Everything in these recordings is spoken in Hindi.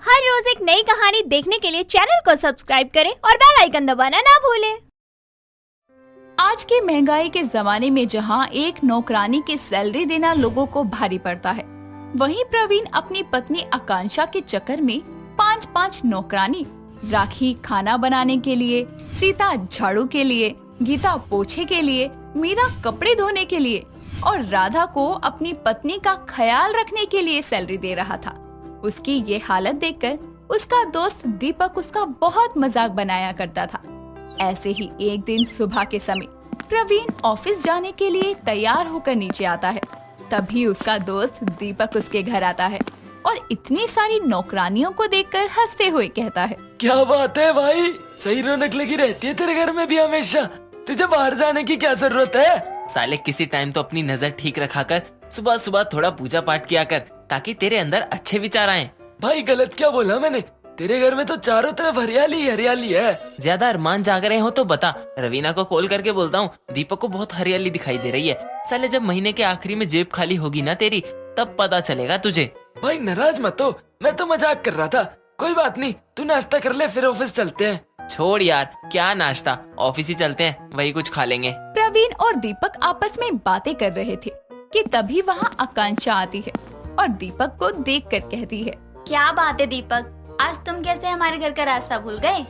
हर रोज एक नई कहानी देखने के लिए चैनल को सब्सक्राइब करें और बेल आइकन दबाना ना भूलें। आज के महंगाई के जमाने में जहां एक नौकरानी की सैलरी देना लोगों को भारी पड़ता है, वहीं प्रवीण अपनी पत्नी आकांक्षा के चक्कर में 5-5 नौकरानी, राखी खाना बनाने के लिए, सीता झाड़ू के लिए, गीता पोछे के लिए, मीरा कपड़े धोने के लिए और राधा को अपनी पत्नी का ख्याल रखने के लिए सैलरी दे रहा था। उसकी ये हालत देखकर उसका दोस्त दीपक उसका बहुत मजाक बनाया करता था। ऐसे ही एक दिन सुबह के समय प्रवीण ऑफिस जाने के लिए तैयार होकर नीचे आता है। तभी उसका दोस्त दीपक उसके घर आता है और इतनी सारी नौकरानियों को देखकर हंसते हुए कहता है, क्या बात है भाई, सही रौनक लगी रहती है तेरे घर में भी हमेशा। तुझे बाहर जाने की क्या जरूरत है? साले किसी टाइम तो अपनी नजर ठीक रखा कर, सुबह सुबह थोड़ा पूजा पाठ किया कर ताकि तेरे अंदर अच्छे विचार आएं। भाई गलत क्या बोला मैंने? तेरे घर में तो चारों तरफ हरियाली ही हरियाली है। ज्यादा अरमान जाग रहे हो तो बता, रवीना को कॉल करके बोलता हूँ दीपक को बहुत हरियाली दिखाई दे रही है। साले जब महीने के आखिरी में जेब खाली होगी ना तेरी, तब पता चलेगा तुझे। भाई नाराज मत हो, मैं तो मजाक कर रहा था। कोई बात नहीं, तू नाश्ता कर ले फिर ऑफिस चलते हैं। छोड़ यार, क्या नाश्ता, ऑफिस ही चलते हैं, वही कुछ खा लेंगे। प्रवीण और दीपक आपस में बातें कर रहे थे कि तभी वहाँ आकांक्षा आती है और दीपक को देखकर कहती है, क्या बात है दीपक, आज तुम कैसे हमारे घर का रास्ता भूल गए?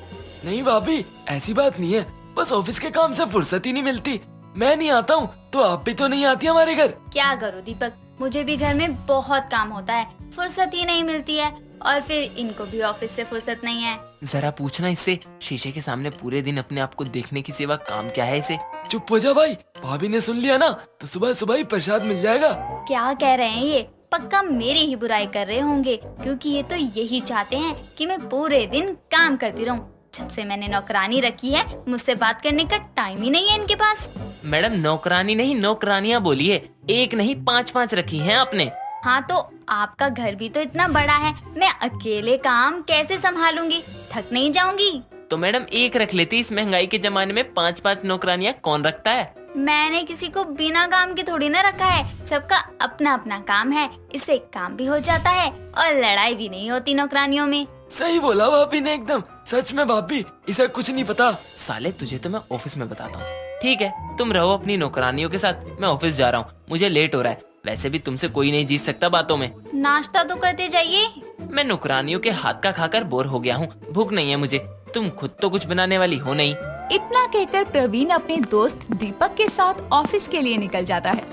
नहीं भाभी, ऐसी बात नहीं है, बस ऑफिस के काम से फुर्सत ही नहीं मिलती। मैं नहीं आता हूँ तो आप भी तो नहीं आती हमारे घर। क्या करूँ दीपक, मुझे भी घर में बहुत काम होता है, फुर्सत ही नहीं मिलती है और फिर इनको भी ऑफिस से फुर्सत नहीं है। जरा पूछना इससे, शीशे के सामने पूरे दिन अपने आप को देखने की सिवा काम क्या है इसे? चुप हो जा भाई, भाभी ने सुन लिया ना तो सुबह सुबह ही प्रसाद मिल जाएगा। क्या कह रहे हैं ये? पक्का मेरी ही बुराई कर रहे होंगे, क्योंकि ये तो यही चाहते हैं कि मैं पूरे दिन काम करती रहूं। जब से मैंने नौकरानी रखी है, मुझसे बात करने का टाइम ही नहीं है इनके पास। मैडम नौकरानी नहीं नौकरानियाँ बोलिए, एक नहीं 5-5 रखी हैं आपने। हाँ तो आपका घर भी तो इतना बड़ा है, मैं अकेले काम कैसे संभालूंगी? थक नहीं जाऊंगी? तो मैडम एक रख लेती, इस महंगाई के जमाने में 5-5 नौकरानियाँ कौन रखता है? मैंने किसी को बिना काम के थोड़ी ना रखा है, सबका अपना अपना काम है, इससे काम भी हो जाता है और लड़ाई भी नहीं होती नौकरानियों में। सही बोला भाभी ने एकदम, सच में भाभी इसे कुछ नहीं पता। साले तुझे तो मैं ऑफिस में बताता हूँ। ठीक है, तुम रहो अपनी नौकरानियों के साथ, मैं ऑफिस जा रहा हूँ, मुझे लेट हो रहा है। वैसे भी तुमसे कोई नहीं जीत सकता बातों में। नाश्ता तो करते जाइए। मैं नौकरानियों के हाथ का खाकर बोर हो गया हूँ, भूख नहीं है मुझे, तुम खुद तो कुछ बनाने वाली हो नहीं। इतना कहकर प्रवीण अपने दोस्त दीपक के साथ ऑफिस के लिए निकल जाता है।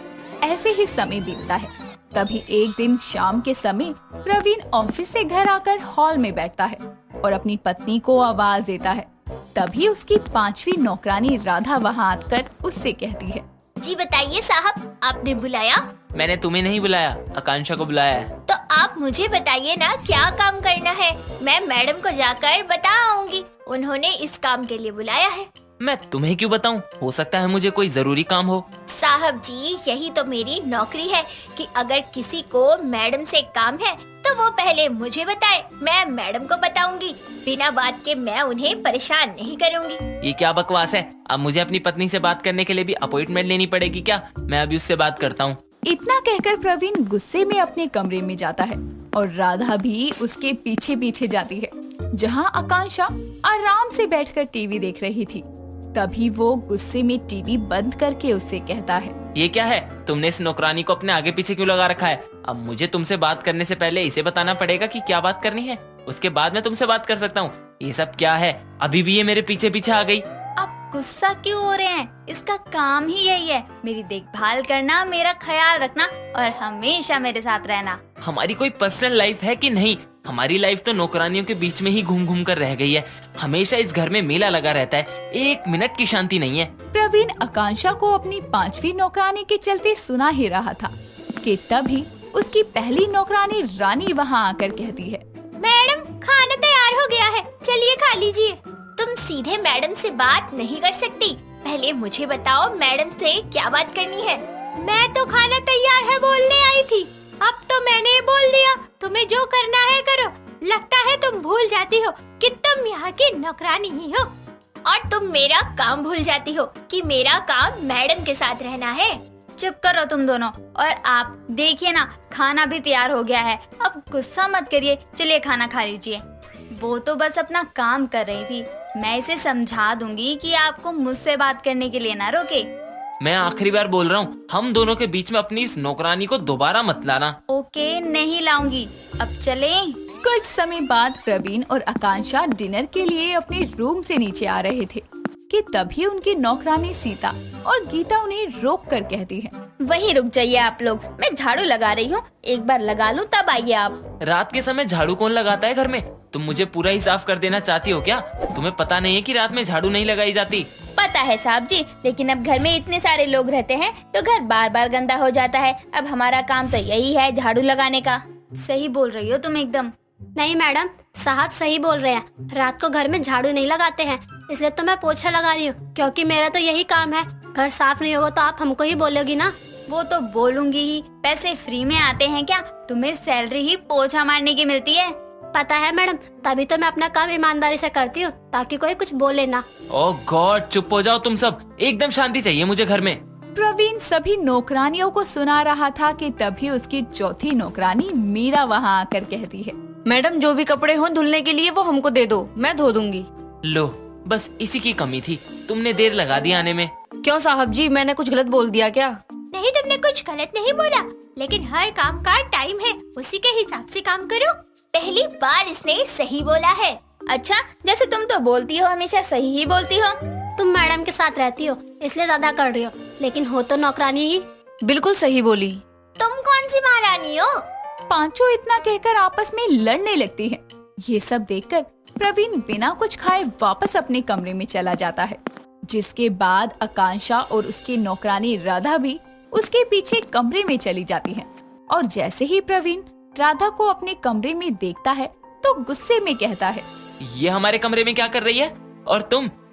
ऐसे ही समय बीतता है। तभी एक दिन शाम के समय प्रवीण ऑफिस से घर आकर हॉल में बैठता है और अपनी पत्नी को आवाज देता है। तभी उसकी 5वीं नौकरानी राधा वहाँ आकर उससे कहती है, जी बताइए साहब, आपने बुलाया? मैंने तुम्हें नहीं बुलाया, आकांक्षा को बुलाया है। तो आप मुझे बताइए ना क्या काम करना है, मैं मैडम को जाकर बता आऊंगी, उन्होंने इस काम के लिए बुलाया है। मैं तुम्हें क्यों बताऊं? हो सकता है मुझे कोई जरूरी काम हो। साहब जी, यही तो मेरी नौकरी है कि अगर किसी को मैडम से काम है तो वो पहले मुझे बताए, मैं मैडम को बताऊंगी। बिना बात के मैं उन्हें परेशान नहीं करूंगी। ये क्या बकवास है? अब मुझे अपनी पत्नी से बात करने के लिए भी अपॉइंटमेंट लेनी पड़ेगी क्या? मैं अभी उससे बात करता हूँ। इतना कहकर प्रवीण गुस्से में अपने कमरे में जाता है और राधा भी उसके पीछे पीछे जाती है, जहां आकांक्षा आराम से बैठकर टीवी देख रही थी। तभी वो गुस्से में टीवी बंद करके उससे कहता है, ये क्या है? तुमने इस नौकरानी को अपने आगे पीछे क्यों लगा रखा है? अब मुझे तुमसे बात करने से पहले इसे बताना पड़ेगा कि क्या बात करनी है, उसके बाद मैं तुमसे बात कर सकता हूँ। ये सब क्या है? अभी भी ये मेरे पीछे पीछे आ गई। आप गुस्सा क्यों हो रहे हैं? इसका काम ही यही है, मेरी देखभाल करना, मेरा ख्याल रखना और हमेशा मेरे साथ रहना। हमारी कोई पर्सनल लाइफ है कि नहीं? हमारी लाइफ तो नौकरानियों के बीच में ही घूम घूम कर रह गई है। हमेशा इस घर में मेला लगा रहता है, एक मिनट की शांति नहीं है। प्रवीण आकांक्षा को अपनी 5वीं नौकरानी के चलते सुना ही रहा था कि तभी उसकी पहली नौकरानी रानी वहाँ आकर कहती है, मैडम खाना तैयार हो गया है, चलिए खा लीजिए। तुम सीधे मैडम से बात नहीं कर सकती, पहले मुझे बताओ मैडम से क्या बात करनी है। मैं तो खाना तैयार है बोलने आई थी, अब तो मैंने बोल दिया, तुम्हें जो करना है करो। लगता है तुम भूल जाती हो कि तुम यहाँ की नौकरानी ही हो, और तुम मेरा काम भूल जाती हो कि मेरा काम मैडम के साथ रहना है। चुप करो तुम दोनों। और आप देखिए ना, खाना भी तैयार हो गया है, अब गुस्सा मत करिए, चलिए खाना खा लीजिए। वो तो बस अपना काम कर रही थी, मैं इसे समझा दूंगी कि आपको मुझसे बात करने के लिए ना रोके। मैं आखिरी बार बोल रहा हूँ, हम दोनों के बीच में अपनी इस नौकरानी को दोबारा मत लाना। ओके, नहीं लाऊंगी, अब चलें। कुछ समय बाद प्रवीण और आकांक्षा डिनर के लिए अपने रूम से नीचे आ रहे थे कि तभी उनकी नौकरानी सीता और गीता उन्हें रोक कर कहती है, वहीं रुक जाइए आप लोग, मैं झाड़ू लगा रही हूँ, एक बार लगा लूँ तब आइए आप। रात के समय झाड़ू कौन लगाता है घर में? तुम मुझे पूरा ही साफ कर देना चाहती हो क्या? तुम्हें पता नहीं है कि रात में झाड़ू नहीं लगाई जाती? पता है साहब जी, लेकिन अब घर में इतने सारे लोग रहते हैं तो घर बार बार गंदा हो जाता है। अब हमारा काम तो यही है, झाड़ू लगाने का। सही बोल रही हो तुम एकदम। नहीं मैडम, साहब सही बोल रहे हैं, रात को घर में झाड़ू नहीं लगाते हैं, इसलिए तो मैं पोछा लगा रही हूँ, क्योंकि मेरा तो यही काम है। घर साफ नहीं होगा तो आप हमको ही बोलोगी ना। वो तो बोलूंगी ही, पैसे फ्री में आते हैं क्या? तुम्हें सैलरी ही पोछा मारने की मिलती है। पता है मैडम, तभी तो मैं अपना काम ईमानदारी से करती हूँ, ताकि कोई कुछ बोले ना। ओह गॉड, चुप हो जाओ तुम सब, एकदम शांति चाहिए मुझे घर में। प्रवीण सभी नौकरानियों को सुना रहा था कि तभी उसकी चौथी नौकरानी मीरा वहाँ आकर कहती है, मैडम जो भी कपड़े हो धुलने के लिए वो हमको दे दो, मैं धो दूंगी। लो, बस इसी की कमी थी, तुमने देर लगा दी आने में। क्यों साहब जी, मैंने कुछ गलत बोल दिया क्या? नहीं, तुमने कुछ गलत नहीं बोला, लेकिन हर काम का टाइम है, उसी के हिसाब से काम करो। पहली बार इसने सही बोला है। अच्छा, जैसे तुम तो बोलती हो, हमेशा सही ही बोलती हो। तुम मैडम के साथ रहती हो इसलिए ज्यादा कर रही हो, लेकिन हो तो नौकरानी ही। बिल्कुल सही बोली। तुम कौन सी महारानी हो? पांचों इतना कहकर आपस में लड़ने लगती हैं। ये सब देखकर प्रवीण बिना कुछ खाए वापस अपने कमरे में चला जाता है, जिसके बाद आकांक्षा और उसकी नौकरानी राधा भी उसके पीछे कमरे में चली जाती है। और जैसे ही प्रवीण राधा को अपने कमरे में देखता है तो गुस्से में कहता है, ये हमारे कमरे में क्या कर रही है? और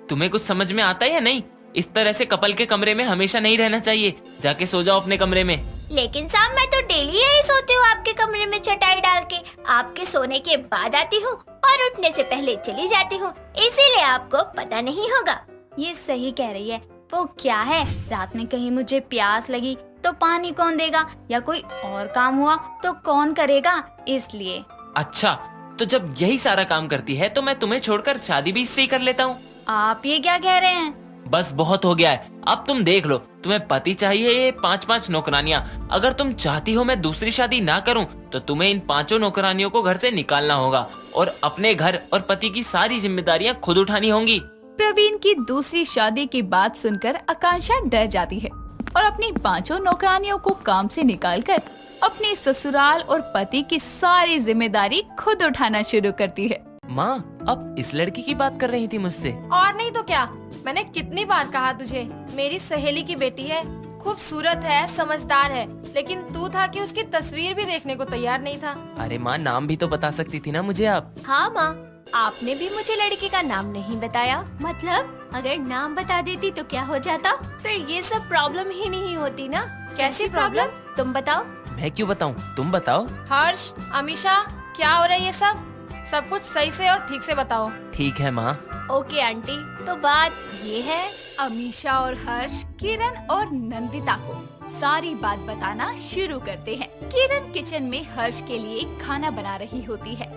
तुम्हें कुछ समझ में आता है या नहीं? इस तरह से कपल के कमरे में हमेशा नहीं रहना चाहिए, जाके सो जाओ अपने कमरे में। लेकिन साहब, मैं तो डेली यही सोती हूँ आपके कमरे में चटाई डाल के। आपके सोने के बाद आती हूँ और उठने से पहले चली जाती हूँ, इसीलिए आपको पता नहीं होगा। ये सही कह रही है। वो क्या है, रात में कहीं मुझे प्यास लगी तो पानी कौन देगा, या कोई और काम हुआ तो कौन करेगा, इसलिए। अच्छा, तो जब यही सारा काम करती है तो मैं तुम्हें छोड़कर शादी भी इससे ही कर लेता हूँ। आप ये क्या कह रहे हैं? बस बहुत हो गया है, अब तुम देख लो, तुम्हें पति चाहिए ये 5-5 नौकरानियाँ। अगर तुम चाहती हो मैं दूसरी शादी ना करूं, तो तुम्हें इन 5 नौकरानियों को घर से निकालना होगा और अपने घर और पति की सारी जिम्मेदारियां खुद उठानी होंगी। प्रवीण की दूसरी शादी की बात सुनकर आकांक्षा डर जाती है और अपनी 5 नौकरानियों को काम से निकालकर अपने ससुराल और पति की सारी जिम्मेदारी खुद उठाना शुरू करती है। माँ, अब इस लड़की की बात कर रही थी मुझसे। और नहीं तो क्या, मैंने कितनी बार कहा तुझे, मेरी सहेली की बेटी है, खूबसूरत है, समझदार है, लेकिन तू था कि उसकी तस्वीर भी देखने को तैयार नहीं था। अरे माँ, नाम भी तो बता सकती थी ना मुझे आप। हाँ माँ, आपने भी मुझे लड़की का नाम नहीं बताया। मतलब अगर नाम बता देती तो क्या हो जाता? फिर ये सब प्रॉब्लम ही नहीं होती ना। कैसी प्रॉब्लम? तुम बताओ। मैं क्यों बताऊँ, तुम बताओ। हर्ष, अमीशा, क्या हो रहा है ये सब कुछ सही से और ठीक से बताओ। ठीक है माँ। ओके आंटी, तो बात ये है। अमीशा और हर्ष किरण और नंदिता को सारी बात बताना शुरू करते हैं। किरण किचन में हर्ष के लिए खाना बना रही होती है।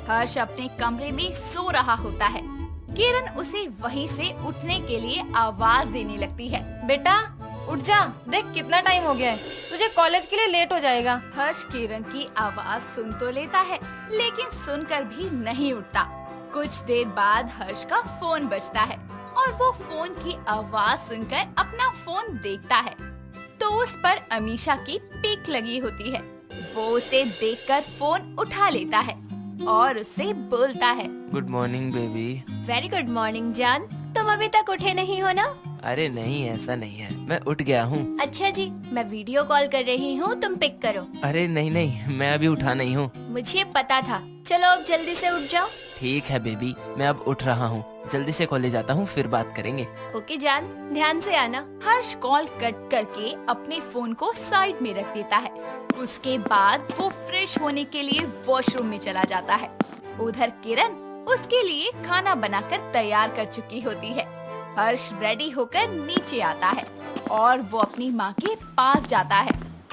हर्ष अपने कमरे में सो रहा होता है। किरण उसे वहीं से उठने के लिए आवाज देने लगती है, बेटा उठ जा, देख कितना टाइम हो गया है, तुझे कॉलेज के लिए लेट हो जाएगा। हर्ष किरण की आवाज सुन तो लेता है, लेकिन सुनकर भी नहीं उठता। कुछ देर बाद हर्ष का फोन बजता है और वो फोन की आवाज सुनकर अपना फोन देखता है तो उस पर अमीशा की पिक लगी होती है। वो उसे देखकर फोन उठा लेता है और उससे बोलता है, good morning baby. Very good morning जान, तुम अभी तक उठे नहीं हो ना? अरे नहीं, ऐसा नहीं है, मैं उठ गया हूँ। अच्छा जी, मैं वीडियो कॉल कर रही हूँ, तुम पिक करो। अरे नहीं नहीं, मैं अभी उठा नहीं हूँ। मुझे पता था। चलो अब जल्दी से उठ जाओ। ठीक है बेबी, मैं अब उठ रहा हूँ, जल्दी से कॉलेज आता हूँ, फिर बात करेंगे। ओके जान, ध्यान से आना। हर्ष कॉल कट करके अपने फोन को साइड में रख देता है। उसके बाद वो फ्रेश होने के लिए वॉशरूम में चला जाता है। उधर किरण उसके लिए खाना बनाकर तैयार कर चुकी होती है। हर्ष रेडी होकर नीचे आता है और वो अपनी माँ के पास जाता है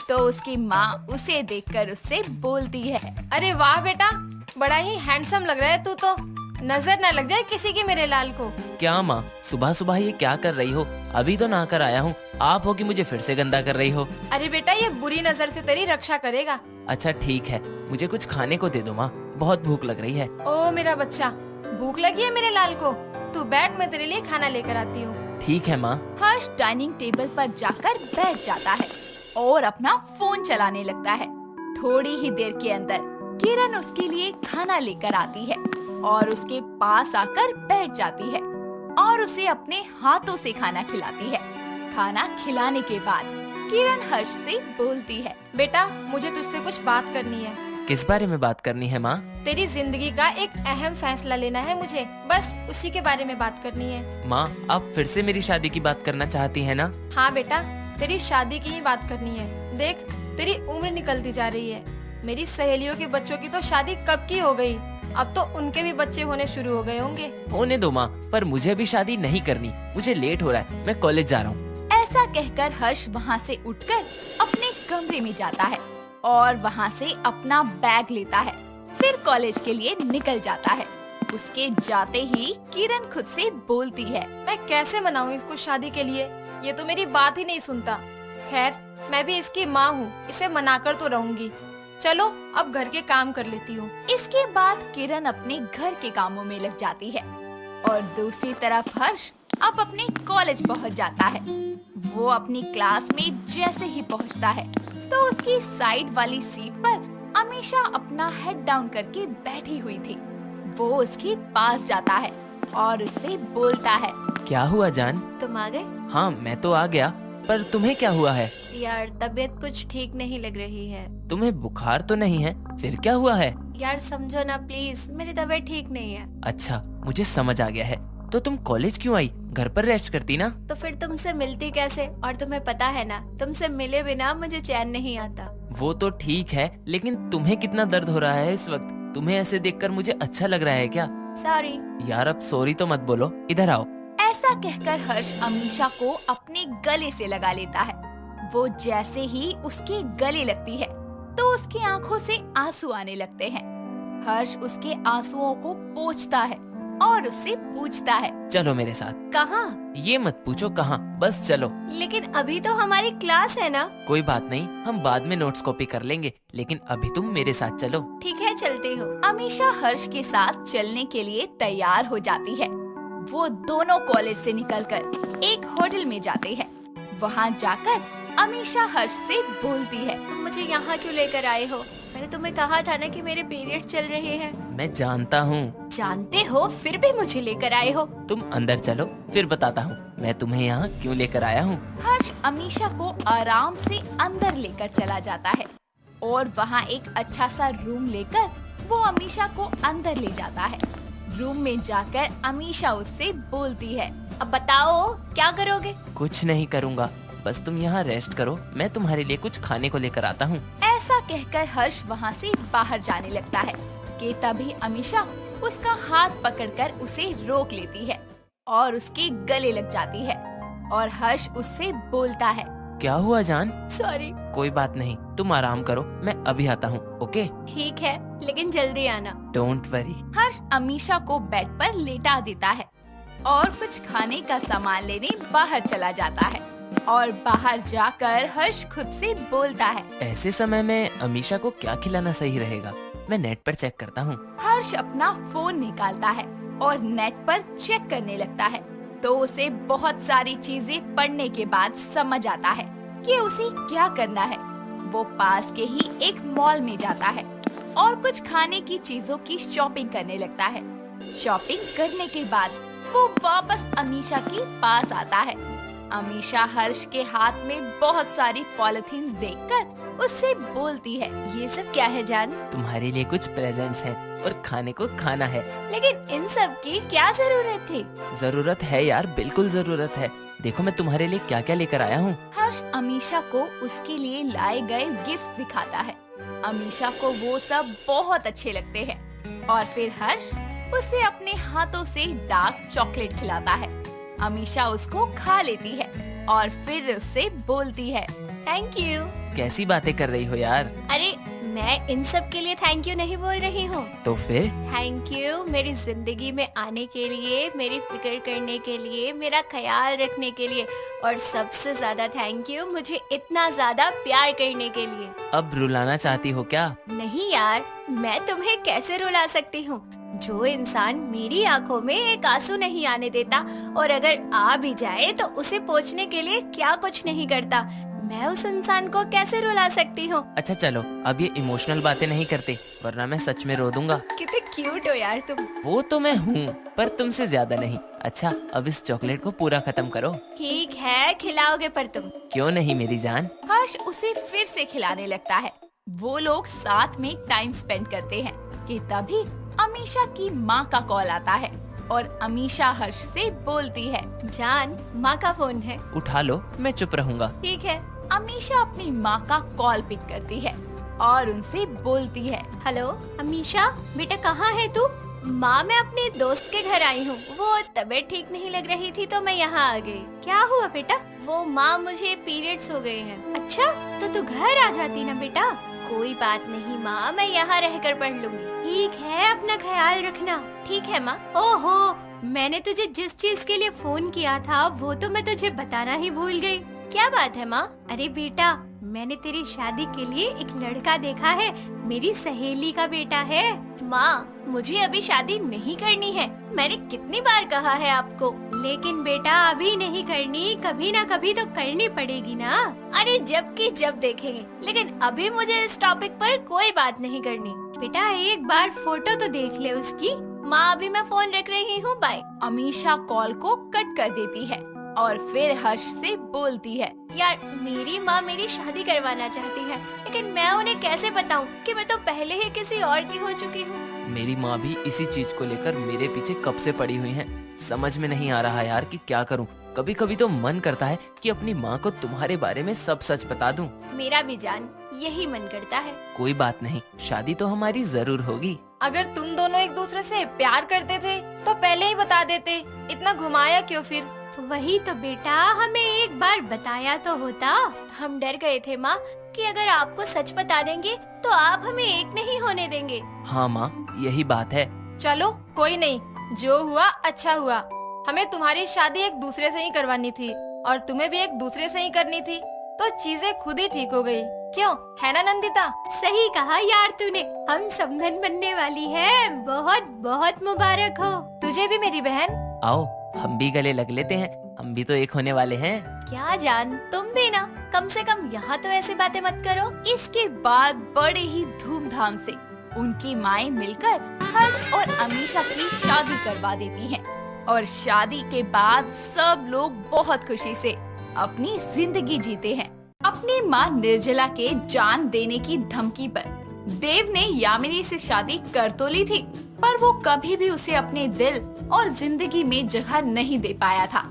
तो उसकी माँ उसे देखकर उससे बोलती है, अरे वाह बेटा, बड़ा ही हैंडसम लग रहा है तू तो। नजर न लग जाए किसी की मेरे लाल को। क्या माँ, सुबह सुबह ये क्या कर रही हो? अभी तो नहा कर आया हूँ, आप हो कि मुझे फिर से गंदा कर रही हो? अरे बेटा, ये बुरी नजर से तेरी रक्षा करेगा। अच्छा ठीक है, मुझे कुछ खाने को दे दो माँ, बहुत भूख लग रही है। ओ मेरा बच्चा, भूख लगी है मेरे लाल को? तू बैठ, मैं तेरे लिए खाना लेकर आती हूँ। ठीक है माँ। हर्ष डाइनिंग टेबल पर जाकर बैठ जाता है और अपना फोन चलाने लगता है। थोड़ी ही देर के अंदर किरण उसके लिए खाना लेकर आती है और उसके पास आकर बैठ जाती है और उसे अपने हाथों से खाना खिलाती है। खाना खिलाने के बाद किरण हर्ष से बोलती है, बेटा, मुझे तुझसे कुछ बात करनी है। किस बारे में बात करनी है माँ? तेरी जिंदगी का एक अहम फैसला लेना है मुझे, बस उसी के बारे में बात करनी है। माँ, आप फिर से मेरी शादी की बात करना चाहती है ना? हाँ बेटा, तेरी शादी की ही बात करनी है। देख, तेरी उम्र निकलती जा रही है। मेरी सहेलियों के बच्चों की तो शादी कब की हो गई, अब तो उनके भी बच्चे होने शुरू हो गए होंगे। होने दो माँ, पर मुझे अभी शादी नहीं करनी, मुझे लेट हो रहा है, मैं कॉलेज जा रहा हूँ। ऐसा कहकर हर्ष वहाँ से उठकर अपने कमरे में जाता है और वहाँ से अपना बैग लेता है, फिर कॉलेज के लिए निकल जाता है। उसके जाते ही किरण खुद से बोलती है, मैं कैसे मनाऊं इसको शादी के लिए, ये तो मेरी बात ही नहीं सुनता। खैर, मैं भी इसकी माँ हूँ, इसे मनाकर तो रहूंगी। चलो अब घर के काम कर लेती हूँ। इसके बाद किरण अपने घर के कामों में लग जाती है और दूसरी तरफ हर्ष अब अपने कॉलेज पहुँच जाता है। वो अपनी क्लास में जैसे ही पहुँचता है तो उसकी साइड वाली सीट पर अमीशा अपना हेड डाउन करके बैठी हुई थी। वो उसके पास जाता है और उससे बोलता है, क्या हुआ जान? तुम आ गए? हाँ, मैं तो आ गया, पर तुम्हें क्या हुआ है? यार, तबीयत कुछ ठीक नहीं लग रही है। तुम्हें बुखार तो नहीं है? फिर क्या हुआ है? यार समझो ना प्लीज, मेरी तबीयत ठीक नहीं है। अच्छा, मुझे समझ आ गया है। तो तुम कॉलेज क्यों आई? घर पर रेस्ट करती ना। तो फिर तुमसे मिलती कैसे? और तुम्हें पता है ना, तुमसे मिले बिना मुझे चैन नहीं आता। वो तो ठीक है, लेकिन तुम्हें कितना दर्द हो रहा है इस वक्त? तुम्हें ऐसे देखकर मुझे अच्छा लग रहा है क्या? सॉरी। यार अब सॉरी तो मत बोलो, इधर आओ। ऐसा कहकर हर्ष अमीशा को अपने गले से लगा लेता है। वो जैसे ही उसके गले लगती है तो उसकी आंखों से आंसू आने लगते हैं। हर्ष उसके आंसुओं को पोंछता है और उससे पूछता है, चलो मेरे साथ। कहाँ? ये मत पूछो कहाँ, बस चलो। लेकिन अभी तो हमारी क्लास है ना। कोई बात नहीं, हम बाद में नोट्स कॉपी कर लेंगे, लेकिन अभी तुम मेरे साथ चलो। ठीक है, चलते हो। अमीशा हर्ष के साथ चलने के लिए तैयार हो जाती है। वो दोनों कॉलेज से निकलकर एक होटल में जाते हैं। वहाँ जाकर अमीशा हर्ष से बोलती है, तुम मुझे यहाँ क्यों लेकर आए हो? मैंने तुम्हें कहा था ना कि मेरे पीरियड चल रहे हैं। मैं जानता हूँ। जानते हो, फिर भी मुझे लेकर आए हो। तुम अंदर चलो, फिर बताता हूँ मैं तुम्हें यहाँ क्यों लेकर आया हूँ। हर्ष अमीशा को आराम से अंदर लेकर चला जाता है और वहाँ एक अच्छा सा रूम लेकर वो अमीशा को अंदर ले जाता है। रूम में जाकर अमीशा उससे बोलती है, अब बताओ क्या करोगे? कुछ नहीं करूँगा, बस तुम यहाँ रेस्ट करो, मैं तुम्हारे लिए कुछ खाने को लेकर आता हूँ। ऐसा कहकर हर्ष वहाँ से बाहर जाने लगता है कि तभी अमीशा उसका हाथ पकड़कर उसे रोक लेती है और उसके गले लग जाती है और हर्ष उससे बोलता है, क्या हुआ जान? सॉरी। कोई बात नहीं, तुम आराम करो, मैं अभी आता हूँ। ओके? ठीक है, लेकिन जल्दी आना। Don't worry. हर्ष अमीशा को बेड पर लेटा देता है और कुछ खाने का सामान लेने बाहर चला जाता है और बाहर जाकर हर्ष खुद से बोलता है, ऐसे समय में अमीशा को क्या खिलाना सही रहेगा? मैं नेट पर चेक करता हूँ। हर्ष अपना फोन निकालता है और नेट पर चेक करने लगता है तो उसे बहुत सारी चीजें पढ़ने के बाद समझ आता है कि उसे क्या करना है। वो पास के ही एक मॉल में जाता है और कुछ खाने की चीजों की शॉपिंग करने लगता है। शॉपिंग करने के बाद वो वापस अमीशा के पास आता है। अमीशा हर्ष के हाथ में बहुत सारी पॉलिथीन्स देखकर उससे बोलती है, ये सब क्या है जान? तुम्हारे लिए कुछ प्रेजेंट्स हैं और खाने को खाना है। लेकिन इन सब की क्या जरूरत थी? जरूरत है यार, बिल्कुल जरूरत है। देखो मैं तुम्हारे लिए क्या क्या लेकर आया हूँ। हर्ष अमीशा को उसके लिए लाए गए गिफ्ट दिखाता है। अमीशा को वो सब बहुत अच्छे लगते हैं और फिर हर्ष उसे अपने हाथों से डार्क चॉकलेट खिलाता है। अमीशा उसको खा लेती है और फिर उससे बोलती है। Thank you. कैसी बातें कर रही हो यार? अरे मैं इन सब के लिए थैंक यू नहीं बोल रही हूँ। तो फिर? थैंक यू मेरी जिंदगी में आने के लिए, मेरी फिक्र करने के लिए, मेरा ख्याल रखने के लिए, और सबसे ज्यादा थैंक यू मुझे इतना ज्यादा प्यार करने के लिए। अब रुलाना चाहती हो क्या? नहीं यार, मैं तुम्हें कैसे रुला सकती हूँ? जो इंसान मेरी आंखों में एक आंसू नहीं आने देता और अगर आ भी जाए तो उसे पोंछने के लिए क्या कुछ नहीं करता, मैं उस इंसान को कैसे रुला सकती हूँ? अच्छा चलो, अब ये इमोशनल बातें नहीं करते, वरना मैं सच में रो दूंगा। कितने क्यूट हो यार तुम। वो तो मैं हूँ, पर तुमसे ज्यादा नहीं। अच्छा, अब इस चॉकलेट को पूरा खत्म करो। ठीक है, खिलाओगे पर तुम? क्यों नहीं मेरी जान। हर्ष उसे फिर से खिलाने लगता है। वो लोग साथ में टाइम स्पेंड करते हैं कि तभी अमीशा की माँ का कॉल आता है और अमीशा हर्ष से बोलती है। जान, माँ का फोन है। उठा लो, मैं चुप रहूंगा। ठीक है। अमीशा अपनी माँ का कॉल पिक करती है और उनसे बोलती है। हेलो अमीशा, बेटा कहाँ है तू? माँ, मैं अपने दोस्त के घर आई हूँ, वो तबीयत ठीक नहीं लग रही थी तो मैं यहाँ आ गई। क्या हुआ बेटा? वो माँ, मुझे पीरियड्स हो गए हैं। अच्छा, तो तू घर आ जाती ना बेटा। कोई बात नहीं माँ, मैं यहाँ रहकर पढ़ लूंगी। ठीक है, अपना ख्याल रखना। ठीक है माँ। ओहो, मैंने तुझे जिस चीज के लिए फोन किया था वो तो मैं तुझे बताना ही भूल गई। क्या बात है माँ? अरे बेटा, मैंने तेरी शादी के लिए एक लड़का देखा है, मेरी सहेली का बेटा है। माँ, मुझे अभी शादी नहीं करनी है, मैंने कितनी बार कहा है आपको। लेकिन बेटा अभी नहीं करनी, कभी ना कभी तो करनी पड़ेगी ना। अरे जबकि जब देखेंगे, लेकिन अभी मुझे इस टॉपिक पर कोई बात नहीं करनी। बेटा एक बार फोटो तो देख ले उसकी। माँ, अभी मैं फोन रख रही हूँ, बाय। अमीशा कॉल को कट कर देती है और फिर हर्ष से बोलती है। यार, मेरी माँ मेरी शादी करवाना चाहती है, लेकिन मैं उन्हें कैसे बताऊँ कि मैं तो पहले ही किसी और की हो चुकी हूँ। मेरी माँ भी इसी चीज को लेकर मेरे पीछे कब से पड़ी हुई है। समझ में नहीं आ रहा यार कि क्या करूँ। कभी कभी तो मन करता है कि अपनी माँ को तुम्हारे बारे में सब सच बता दूं। मेरा भी जान यही मन करता है। कोई बात नहीं, शादी तो हमारी जरूर होगी। अगर तुम दोनों एक दूसरे से प्यार करते थे तो पहले ही बता देते, इतना घुमाया क्यों फिर? वही तो बेटा, हमें एक बार बताया तो होता। हम डर गए थे माँ कि अगर आपको सच बता देंगे तो आप हमें एक नहीं होने देंगे। हाँ माँ, यही बात है। चलो कोई नहीं, जो हुआ अच्छा हुआ। हमें तुम्हारी शादी एक दूसरे से ही करवानी थी और तुम्हें भी एक दूसरे से ही करनी थी, तो चीजें खुद ही ठीक हो गई। क्यों, है ना नंदिता? सही कहा यार तूने, हम समधन बनने वाली है। बहुत बहुत मुबारक हो। तुझे भी मेरी बहन। आओ हम भी गले लग लेते हैं, हम भी तो एक होने वाले हैं। क्या जान, तुम भी ना, कम से कम यहाँ तो ऐसी बातें मत करो। इसके बाद बड़े ही धूमधाम से उनकी माएं मिलकर हर्ष और अमीशा की शादी करवा देती हैं और शादी के बाद सब लोग बहुत खुशी से अपनी जिंदगी जीते हैं। अपनी माँ निर्जला के जान देने की धमकी पर देव ने यामिनी से शादी कर तो ली थी, पर वो कभी भी उसे अपने दिल और जिंदगी में जगह नहीं दे पाया था,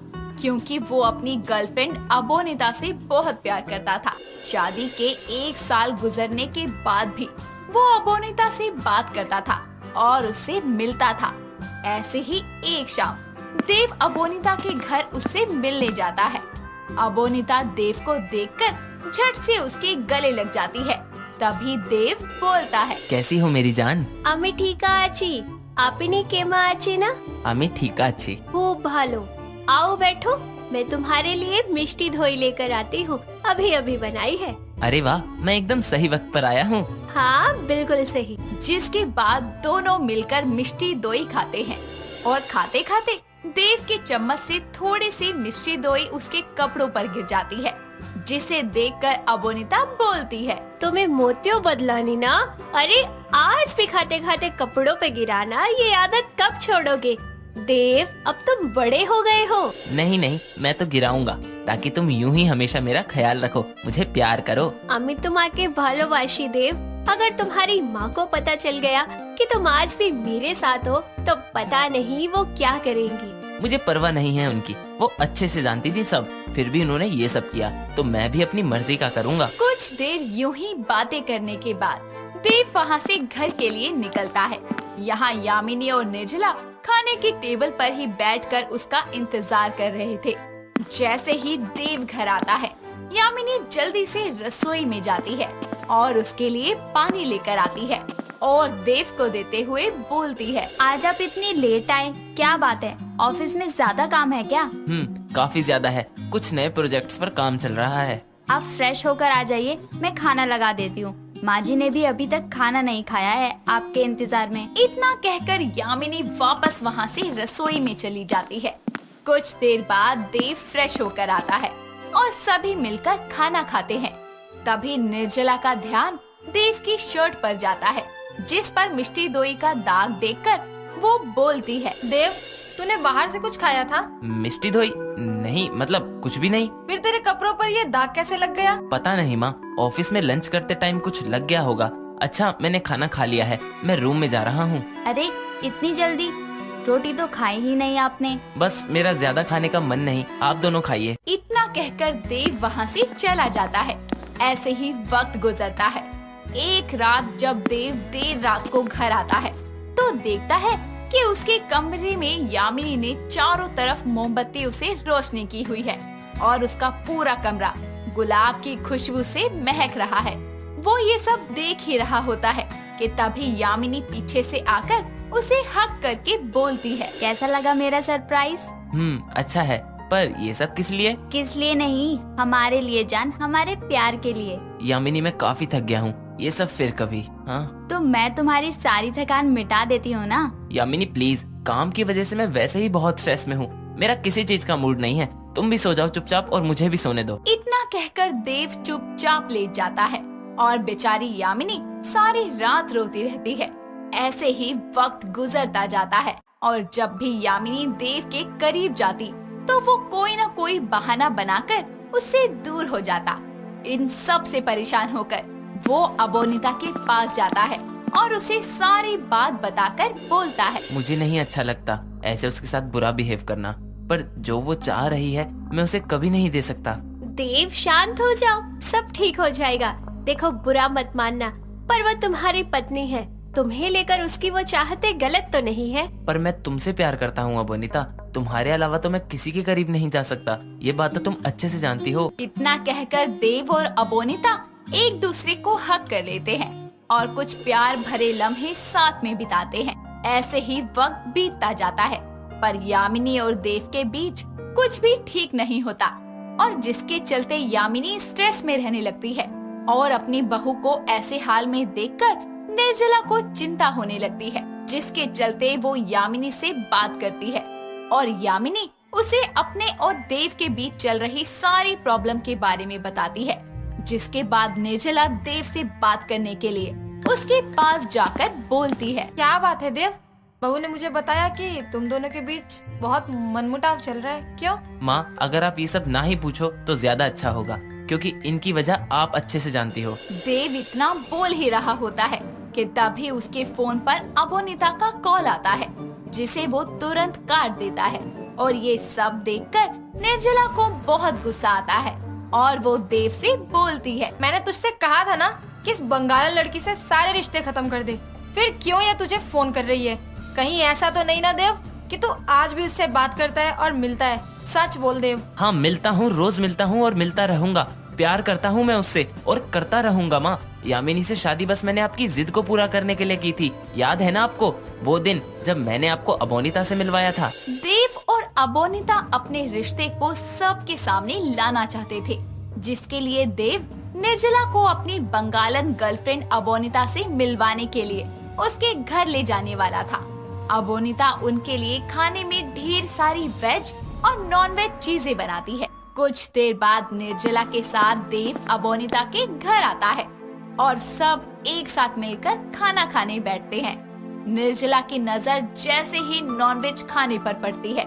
क्योंकि वो अपनी गर्लफ्रेंड अबोनिता से बहुत प्यार करता था। शादी के 1 साल गुजरने के बाद भी वो अबोनिता से बात करता था और उससे मिलता था। ऐसे ही एक शाम देव अबोनिता के घर उससे मिलने जाता है। अबोनिता देव को देखकर झट से उसके गले लग जाती है। तभी देव बोलता है। कैसी हो मेरी जान? আমি ঠিক আছি, আপনি কেমন আছেন না? আমি ঠিক আছি। खूब भालो। आओ बैठो, मैं तुम्हारे लिए मिष्टी धोई लेकर आती हूँ, अभी अभी बनाई है। अरे वाह, मैं एकदम सही वक्त पर आया हूँ। हाँ बिल्कुल सही। जिसके बाद दोनों मिलकर मिष्टी दोई खाते हैं और खाते खाते देव के चम्मच से थोड़ी सी मिष्टी दोई उसके कपड़ों पर गिर जाती है, जिसे देखकर अबोनिता बोलती है। तुम्हें मोतियों बदलानी ना? अरे आज भी खाते खाते कपड़ों पे गिराना, ये आदत कब छोड़ोगे? देव, अब तुम बड़े हो गए हो। नहीं नहीं, मैं तो गिराऊंगा, ताकि तुम यूं ही हमेशा मेरा ख्याल रखो, मुझे प्यार करो। আমি তোমাকে ভালোবাসি देव। अगर तुम्हारी माँ को पता चल गया कि तुम आज भी मेरे साथ हो तो पता नहीं वो क्या करेंगी। मुझे परवाह नहीं है उनकी, वो अच्छे से जानती थी सब, फिर भी उन्होंने ये सब किया, तो मैं भी अपनी मर्जी का करूँगा। कुछ देर यूं ही बातें करने के बाद देव वहाँ से घर के लिए निकलता है। यहाँ यामिनी और निर्जला खाने की टेबल पर ही बैठकर उसका इंतजार कर रहे थे। जैसे ही देव घर आता है, यामिनी जल्दी से रसोई में जाती है और उसके लिए पानी लेकर आती है और देव को देते हुए बोलती है, आज आप इतनी लेट आए, क्या बात है? ऑफिस में ज्यादा काम है क्या? काफी ज्यादा है, कुछ नए प्रोजेक्ट्स पर काम चल रहा है। आप फ्रेश होकर आ जाइए, मैं खाना लगा देती हूँ। माँ जी ने भी अभी तक खाना नहीं खाया है, आपके इंतजार में। इतना कहकर यामिनी वापस वहाँ से रसोई में चली जाती है। कुछ देर बाद देव फ्रेश होकर आता है और सभी मिलकर खाना खाते हैं। तभी निर्जला का ध्यान देव की शर्ट पर जाता है, जिस पर मिष्टी दोई का दाग देखकर वो बोलती है, देव, तूने बाहर से कुछ खाया था? मिष्टी दोई? नहीं, मतलब कुछ भी नहीं। फिर तेरे कपड़ों पर ये दाग कैसे लग गया? पता नहीं माँ, ऑफिस में लंच करते टाइम कुछ लग गया होगा। अच्छा, मैंने खाना खा लिया है, मैं रूम में जा रहा हूँ। अरे इतनी जल्दी? रोटी तो खाई ही नहीं आपने। बस मेरा ज्यादा खाने का मन नहीं, आप दोनों खाइए। इतना कहकर देव वहाँ से चला जाता है। ऐसे ही वक्त गुजरता है। एक रात जब देव देर रात को घर आता है तो देखता है कि उसके कमरे में यामिनी ने चारों तरफ मोमबत्तियों से रोशनी की हुई है और उसका पूरा कमरा गुलाब की खुशबू से महक रहा है। वो ये सब देख ही रहा होता है कि तभी यामिनी पीछे से आकर उसे हक करके बोलती है, कैसा लगा मेरा सरप्राइज? अच्छा है, पर ये सब किस लिए? किस लिए नहीं, हमारे लिए जान, हमारे प्यार के लिए। यामिनी, मैं काफी थक गया हूँ, ये सब फिर कभी। हाँ, तो मैं तुम्हारी सारी थकान मिटा देती हूँ ना। यामिनी प्लीज, काम की वजह से मैं वैसे ही बहुत स्ट्रेस में हूँ, मेरा किसी चीज का मूड नहीं है। तुम भी सो जाओ चुपचाप और मुझे भी सोने दो। इतना कहकर देव चुपचाप लेट जाता है और बेचारी यामिनी सारी रात रोती रहती है। ऐसे ही वक्त गुजरता जाता है और जब भी यामिनी देव के करीब जाती तो वो कोई न कोई बहाना बनाकर उससे दूर हो जाता। इन सब से परेशान होकर वो अबोनिता के पास जाता है और उसे सारी बात बताकर बोलता है, मुझे नहीं अच्छा लगता ऐसे उसके साथ बुरा बिहेव करना, पर जो वो चाह रही है मैं उसे कभी नहीं दे सकता। देव शांत हो जाओ, सब ठीक हो जाएगा। देखो, बुरा मत मानना, पर वो तुम्हारी पत्नी है, तुम्हें लेकर उसकी वो चाहते गलत तो नहीं है। पर मैं तुमसे प्यार करता हूँ अबोनिता, तुम्हारे अलावा तो मैं किसी के करीब नहीं जा सकता, ये बात तो तुम अच्छे से जानती हो। इतना कहकर देव और अबोनिता एक दूसरे को हक कर लेते हैं और कुछ प्यार भरे लम्हे साथ में बिताते हैं। ऐसे ही वक्त बीतता जाता है, पर यामिनी और देव के बीच कुछ भी ठीक नहीं होता और जिसके चलते यामिनी स्ट्रेस में रहने लगती है और अपनी बहू को ऐसे हाल में देखकर निर्जला को चिंता होने लगती है, जिसके चलते वो यामिनी से बात करती है और यामिनी उसे अपने और देव के बीच चल रही सारी प्रॉब्लम के बारे में बताती है, जिसके बाद निर्जला देव से बात करने के लिए उसके पास जाकर बोलती है, क्या बात है देव, बहू ने मुझे बताया कि तुम दोनों के बीच बहुत मनमुटाव चल रहा है, क्यों? माँ, अगर आप ये सब ना ही पूछो तो ज्यादा अच्छा होगा, क्योंकि इनकी वजह आप अच्छे से जानती हो। देव इतना बोल ही रहा होता है कि तभी उसके फोन पर अबोनिता का कॉल आता है, जिसे वो तुरंत काट देता है और ये सब देखकर निर्जला को बहुत गुस्सा आता है और वो देव से बोलती है, मैंने तुझसे कहा था ना कि इस बंगाली लड़की से सारे रिश्ते खत्म कर दे, फिर क्यों ये तुझे फोन कर रही है? कहीं ऐसा तो नहीं ना देव कि तू आज भी उससे बात करता है और मिलता है? सच बोल देव। हाँ, मिलता हूँ, रोज मिलता हूँ और मिलता रहूंगा, प्यार करता हूँ मैं उससे और करता रहूंगा। माँ, यामिनी से शादी बस मैंने आपकी जिद को पूरा करने के लिए की थी, याद है ना आपको वो दिन जब मैंने आपको अबोनिता से मिलवाया था? देव और अबोनिता अपने रिश्ते को सबके सामने लाना चाहते थे, जिसके लिए देव निर्जला को अपनी बंगालन गर्लफ्रेंड अबोनिता से मिलवाने के लिए उसके घर ले जाने वाला था। अबोनिता उनके लिए खाने में ढेर सारी वेज और नॉन वेज चीजें बनाती है। कुछ देर बाद निर्जला के साथ देव अबोनिता के घर आता है और सब एक साथ मिलकर खाना खाने बैठते हैं। निर्जला की नजर जैसे ही नॉनवेज खाने पर पड़ती है,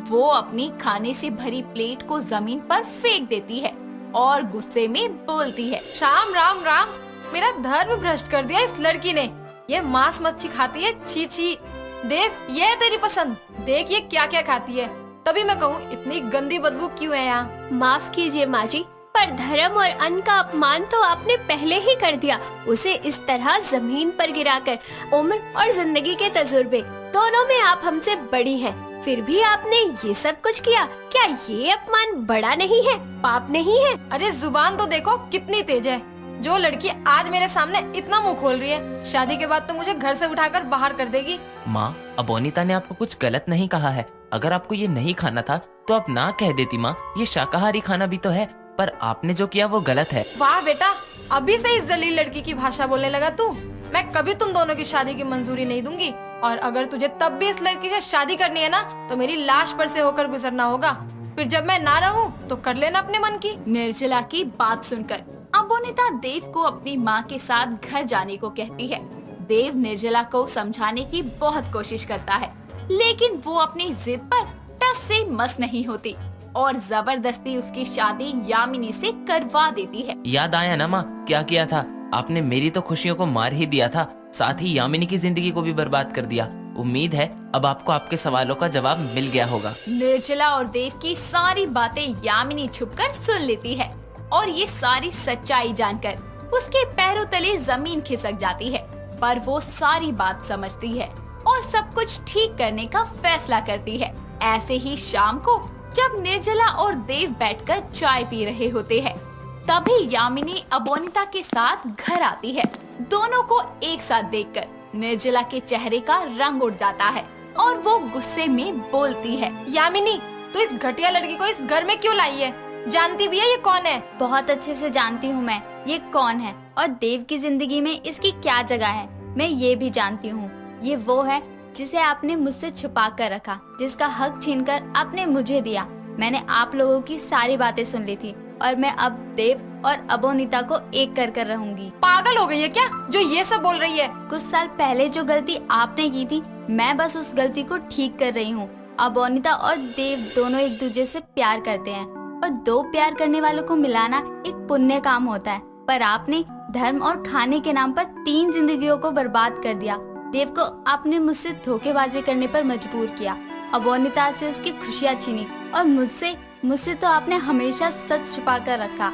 वो अपनी खाने से भरी प्लेट को जमीन पर फेंक देती है और गुस्से में बोलती है, राम राम राम, मेरा धर्म भ्रष्ट कर दिया इस लड़की ने, ये मांस मच्छी खाती है, छी छी। देव, ये है तेरी पसंद, देख ये क्या क्या खाती है, तभी मैं कहूँ इतनी गंदी बदबू क्यों है यहाँ। माफ कीजिए माँ जी, पर धर्म और अन्न का अपमान तो आपने पहले ही कर दिया, उसे इस तरह जमीन पर गिराकर। उम्र और जिंदगी के तजुर्बे दोनों में आप हमसे बड़ी हैं, फिर भी आपने ये सब कुछ किया। क्या ये अपमान बड़ा नहीं है, पाप नहीं है? अरे जुबान तो देखो कितनी तेज है। जो लड़की आज मेरे सामने इतना मुंह खोल रही है, शादी के बाद तो मुझे घर से उठाकर बाहर कर देगी। माँ, अबोनीता ने आपको कुछ गलत नहीं कहा है। अगर आपको ये नहीं खाना था तो आप ना कह देती माँ, ये शाकाहारी खाना भी तो है, पर आपने जो किया वो गलत है। वाह बेटा, अभी से इस जलील लड़की की भाषा बोलने लगा तू। मैं कभी तुम दोनों की शादी की मंजूरी नहीं दूंगी, और अगर तुझे तब भी इस लड़की से शादी करनी है ना, तो मेरी लाश पर से होकर गुजरना होगा। फिर जब मैं ना रहूं तो कर लेना अपने मन की। निर्जला की बात सुनकर अबोनिता देव को अपनी माँ के साथ घर जाने को कहती है। देव निर्जला को समझाने की बहुत कोशिश करता है, लेकिन वो अपनी जिद पर टस से मस नहीं होती और जबरदस्ती उसकी शादी यामिनी से करवा देती है। याद आया ना माँ, क्या किया था आपने? मेरी तो खुशियों को मार ही दिया था, साथ ही यामिनी की जिंदगी को भी बर्बाद कर दिया। उम्मीद है अब आपको आपके सवालों का जवाब मिल गया होगा। निर्जला और देव की सारी बातें यामिनी छुपकर सुन लेती है और ये सारी सच्चाई जानकर उसके पैरों तले जमीन खिसक जाती है, पर वो सारी बात समझती है और सब कुछ ठीक करने का फैसला करती है। ऐसे ही शाम को जब निर्जला और देव बैठकर चाय पी रहे होते हैं, तभी यामिनी अबोनिता के साथ घर आती है। दोनों को एक साथ देखकर निर्जला के चेहरे का रंग उड़ जाता है और वो गुस्से में बोलती है, यामिनी, तू इस घटिया लड़की को इस घर में क्यों लाई है? जानती भी है ये कौन है? बहुत अच्छे से जानती हूँ मैं ये कौन है और देव की जिंदगी में इसकी क्या जगह है। मैं ये भी जानती हूँ ये वो है जिसे आपने मुझसे छुपा कर रखा, जिसका हक छीनकर आपने मुझे दिया। मैंने आप लोगों की सारी बातें सुन ली थी और मैं अब देव और अबोनिता को एक कर रहूंगी। पागल हो गई है क्या जो ये सब बोल रही है? कुछ साल पहले जो गलती आपने की थी, मैं बस उस गलती को ठीक कर रही हूँ। अबोनिता और देव दोनों एक दूसरे से प्यार करते हैं और दो प्यार करने वालों को मिलाना एक पुण्य काम होता है, पर आपने धर्म और खाने के नाम पर 3 जिंदगियों को बर्बाद कर दिया। देव को आपने मुझसे धोखेबाजी करने पर मजबूर किया, अबोनिता से उसकी खुशियाँ छीनी और मुझसे तो आपने हमेशा सच छुपा कर रखा।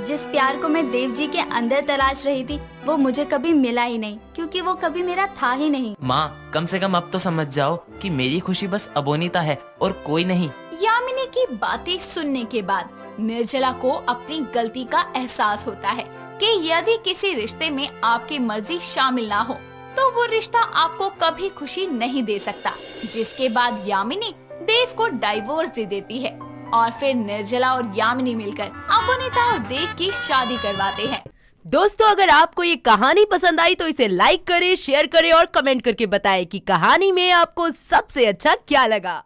जिस प्यार को मैं देव जी के अंदर तलाश रही थी वो मुझे कभी मिला ही नहीं, क्योंकि वो कभी मेरा था ही नहीं। माँ, कम से कम अब तो समझ जाओ कि मेरी खुशी बस अबोनिता है और कोई नहीं। यामिनी की बातें सुनने के बाद निर्जला को अपनी गलती का एहसास होता है कि यदि किसी रिश्ते में आपकी मर्जी शामिल ना हो तो वो रिश्ता आपको कभी खुशी नहीं दे सकता। जिसके बाद यामिनी देव को डाइवोर्स दे देती है और फिर निर्जला और यामिनी मिलकर अबोनिता और देव की शादी करवाते हैं। दोस्तों, अगर आपको ये कहानी पसंद आई तो इसे लाइक करें, शेयर करें और कमेंट करके बताएं कि कहानी में आपको सबसे अच्छा क्या लगा।